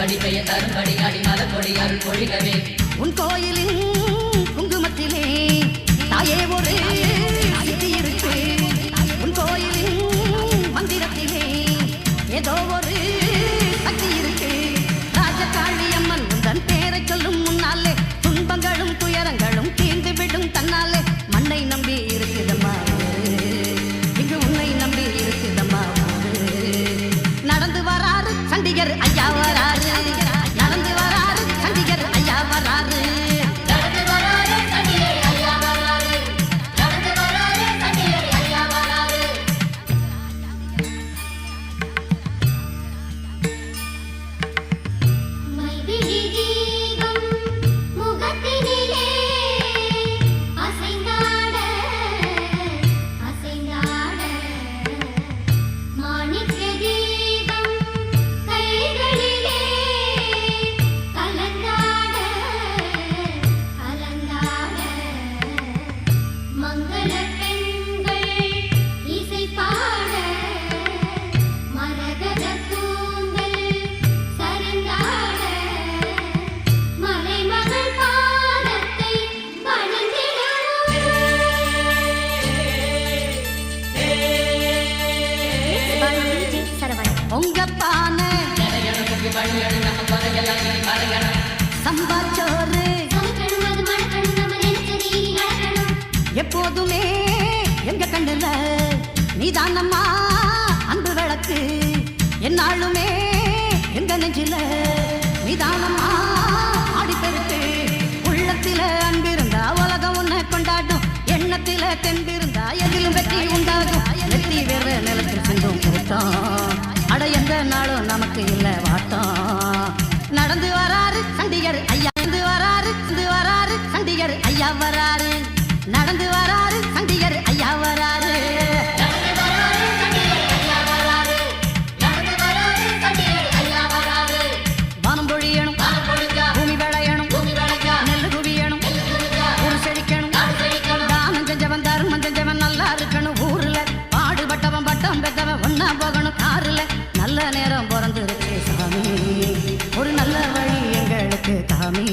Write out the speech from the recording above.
திருப்படி பெயர் தரும்படி அடிமல கொடி அருள் பொழிகவே உன் கோயிலின் குங்குமத்திலே தாயே ஒரு சித்தி இருக்கு உன் கோயிலின் மந்திரத்திலே ஏதோ ஒரு சக்தி இருக்கு ராஜகாளி அம்மன் உந்தன் பேரை சொல்லும் முன்னாலே துன்பங்களும் துயரங்களும் தீர்ந்து விடும் தன்னாலே மண்ணை நம்பி இருக்குதம்மா இங்கு உன்னை நம்பி இருக்குதம்மா நடந்து வராரு சண்டிகர் ஐயா வராரு நடந்து வராரு சண்டிகர் ஐயா வராரு சம்பாச்சோறு எப்போதுமே எங்க கண்ணுல நீதானம்மா அன்பு விளக்கு என்னாலுமே எங்க நெஞ்சில நீதானம்மா ஆடிப்பெருக்கு உள்ளத்தில அன்பிருந்தா உலகம் உன்னை கொண்டாடும் எண்ணத்தில தெம்பிருந்தா எதிலும் வெற்றி உண்டாகும் வெற்றி வேற நிலத்தில் சென்றும் கூட்டம் அட எந்த நாளும் நமக்கு இல்ல வாட்டம் நடந்து வராரு சண்டிகர் ஐயா வராரு சண்டிகர் ஐயா வராரு நடந்து வராரு சண்டிகர் ஐயா வராரு வானம் பொழியணும் பூமி விளையணும் நெல்லு குவியணும் ஊரு செழிக்கணும் தானம் செஞ்சவன் தருமம் செஞ்சவன் நல்லா இருக்கணும் ஊர்ல பாடுபட்டவன் பட்டம் பெற்றவன் ஒன்னா போகணும் காருல நல்ல நேரம் பிறந்திருக்கு சாமி ஒரு நல்ல வழி எங்களுக்கு காமி